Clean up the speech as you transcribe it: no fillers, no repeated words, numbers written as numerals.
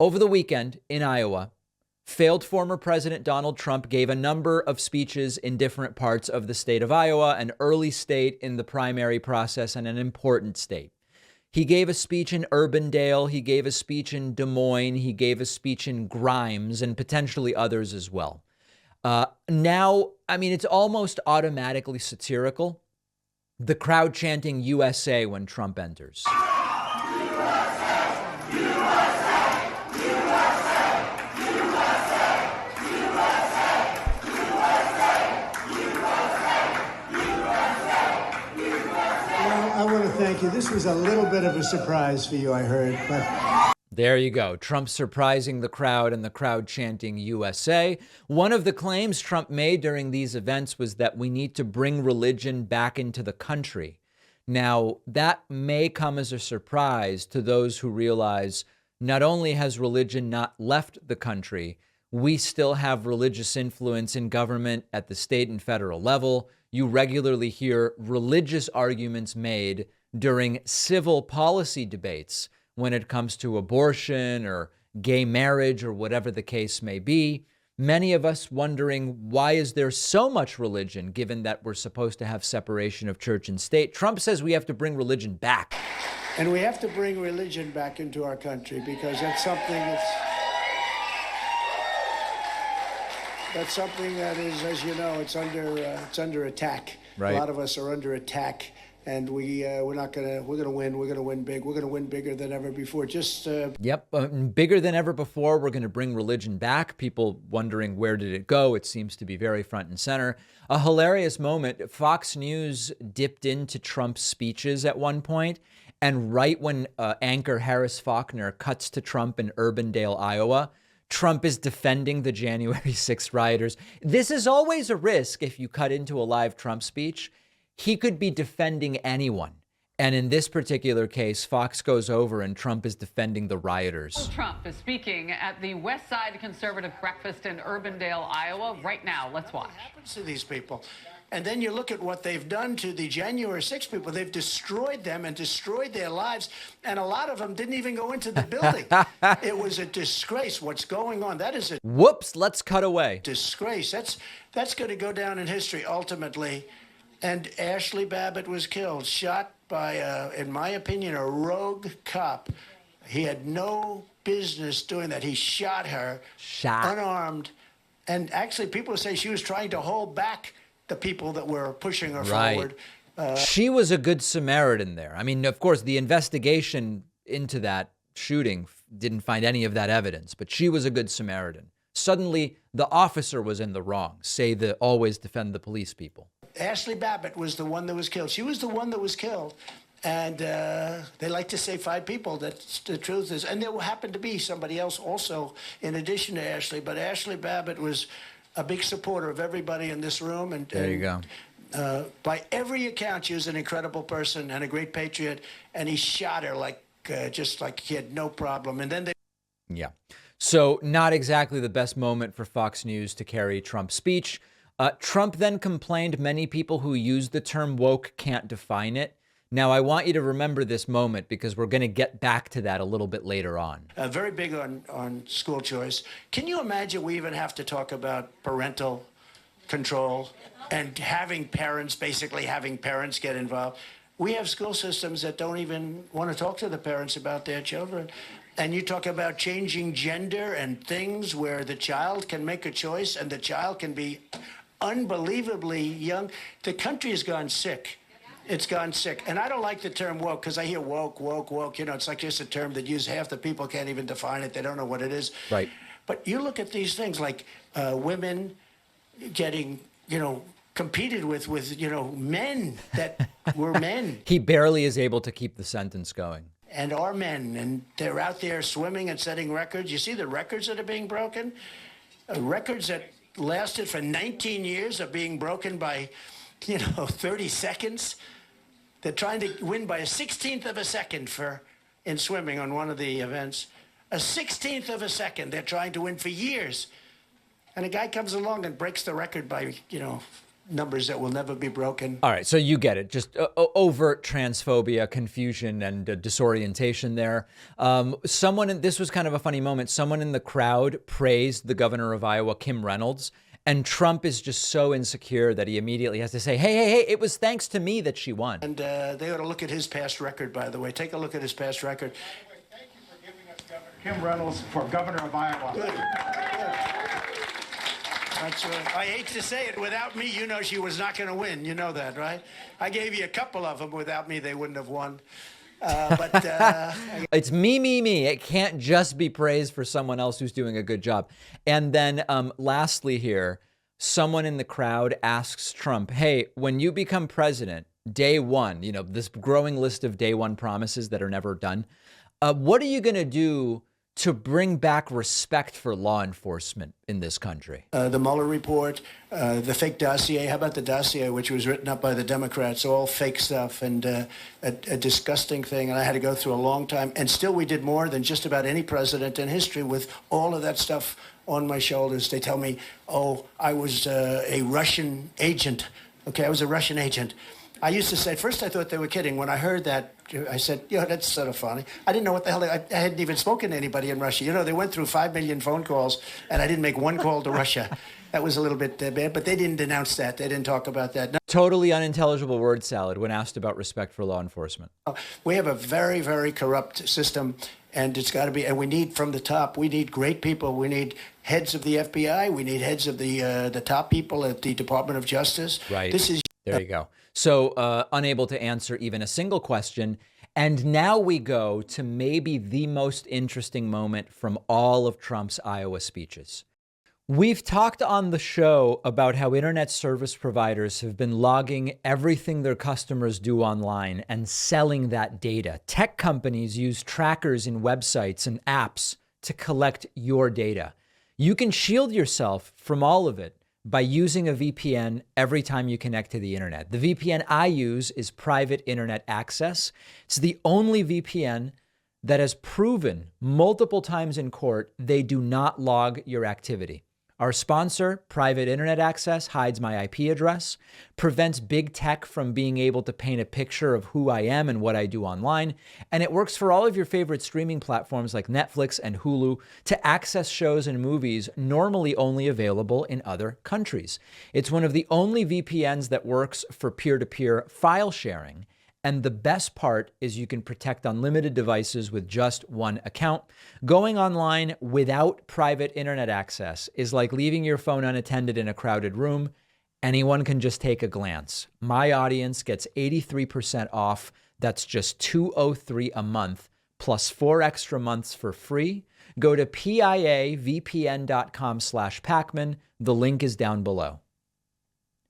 Over the weekend in Iowa, failed former President Donald Trump gave a number of speeches in different parts of the state of Iowa, an early state in the primary process and an important state. He gave a speech in Urbandale. He gave a speech in Des Moines. He gave a speech in Grimes and potentially others as well. Now, I mean, it's almost automatically satirical. The crowd chanting USA when Trump enters. I want to thank you. This was a little bit of a surprise for you, I heard. But there you go. Trump surprising the crowd and the crowd chanting USA. One of the claims Trump made during these events was that we need to bring religion back into the country. Now, that may come as a surprise to those who realize not only has religion not left the country, we still have religious influence in government at the state and federal level. You regularly hear religious arguments made during civil policy debates when it comes to abortion or gay marriage or whatever the case may be. Many of us wondering, why is there so much religion given that we're supposed to have separation of church and state? Trump says we have to bring religion back. And we have to bring religion back into our country because that's something that is, as you know, it's under attack. Right. A lot of us are under attack, and we're gonna win. We're gonna win big. We're gonna win bigger than ever before. Bigger than ever before. We're going to bring religion back. People wondering, where did it go? It seems to be very front and center. A hilarious moment. Fox News dipped into Trump's speeches at one point, and right when anchor Harris Faulkner cuts to Trump in Urbandale, Iowa, Trump is defending the January 6th rioters. This is always a risk if you cut into a live Trump speech. He could be defending anyone. And in this particular case, Fox goes over and Trump is defending the rioters. Trump is speaking at the West Side Conservative Breakfast in Urbandale, Iowa. Right now, let's watch. What happens to these people? And then you look at what they've done to the January 6th people. They've destroyed them and destroyed their lives. And a lot of them didn't even go into the building. It was a disgrace. What's going on? That is a whoops. Let's cut away. Disgrace. That's going to go down in history ultimately. And Ashley Babbitt was killed, shot by, in my opinion, a rogue cop. He had no business doing that. He shot her, unarmed. And actually, people say she was trying to hold back the people that were pushing her forward. She was a good Samaritan there. I mean, of course, the investigation into that shooting didn't find any of that evidence, but she was a good Samaritan. Suddenly, the officer was in the wrong, say the always defend the police people. Ashley Babbitt was the one that was killed. She was the one that was killed. And they like to say 5 people. That's the truth is. And there happened to be somebody else also in addition to Ashley. But Ashley Babbitt was a big supporter of everybody in this room. And there you go. By every account, she was an incredible person and a great patriot. And he shot her just like he had no problem. And then Yeah. So not exactly the best moment for Fox News to carry Trump's speech. Trump then complained many people who use the term woke can't define it. Now, I want you to remember this moment because we're going to get back to that a little bit later on. Very big on school choice. Can you imagine we even have to talk about parental control and basically having parents get involved? We have school systems that don't even want to talk to the parents about their children. And you talk about changing gender and things where the child can make a choice and the child can be unbelievably young. The country has gone sick. It's gone sick. And I don't like the term woke because I hear woke. You know, it's like just a term that half the people can't even define it. They don't know what it is. Right. But you look at these things like women getting, competed with, men that were men. He barely is able to keep the sentence going. And are men, and they're out there swimming and setting records. You see the records that are being broken? Records that lasted for 19 years are being broken by, 30 seconds. They're trying to win by a 16th of a second in swimming on one of the events. A 16th of a second they're trying to win for years. And a guy comes along and breaks the record by, numbers that will never be broken. All right, so you get it. Just overt transphobia, confusion, and disorientation there. This was kind of a funny moment. Someone in the crowd praised the governor of Iowa, Kim Reynolds, and Trump is just so insecure that he immediately has to say, hey, it was thanks to me that she won. And they ought to look at his past record, by the way. Take a look at his past record. Thank you for giving us Governor Kim Reynolds for governor of Iowa. Good. That's right. I hate to say it, without me, you know she was not going to win. You know that, right? I gave you a couple of them. Without me, they wouldn't have won. It's me. It can't just be praise for someone else who's doing a good job. And then lastly here, someone in the crowd asks Trump, hey, when you become president, day one, this growing list of day one promises that are never done, what are you going to do to bring back respect for law enforcement in this country? The Mueller report, the fake dossier. How about the dossier, which was written up by the Democrats, all fake stuff and a disgusting thing. And I had to go through a long time. And still we did more than just about any president in history with all of that stuff on my shoulders. They tell me, oh, I was a Russian agent. Okay, I was a Russian agent. I used to say, at first I thought they were kidding. When I heard that, I said, that's sort of funny. I didn't know what the hell, I hadn't even spoken to anybody in Russia. They went through 5 million phone calls, and I didn't make one call to Russia. That was a little bit bad, but they didn't denounce that. They didn't talk about that. No. Totally unintelligible word salad when asked about respect for law enforcement. We have a very, very corrupt system, and it's got to be, and we need from the top, we need great people. We need heads of the FBI. We need heads of the top people at the Department of Justice. Right. There you go. So unable to answer even a single question. And now we go to maybe the most interesting moment from all of Trump's Iowa speeches. We've talked on the show about how internet service providers have been logging everything their customers do online and selling that data. Tech companies use trackers in websites and apps to collect your data. You can shield yourself from all of it by using a VPN every time you connect to the internet. The VPN I use is Private Internet Access. It's the only VPN that has proven multiple times in court they do not log your activity. Our sponsor, Private Internet Access, hides my IP address, prevents big tech from being able to paint a picture of who I am and what I do online, and it works for all of your favorite streaming platforms like Netflix and Hulu to access shows and movies normally only available in other countries. It's one of the only VPNs that works for peer-to-peer file sharing. And the best part is you can protect unlimited devices with just one account. Going online without private internet access is like leaving your phone unattended in a crowded room. Anyone can just take a glance. My audience gets 83% off. That's just $203 a month, plus 4 extra months for free. Go to piavpn.com/Pacman. The link is down below.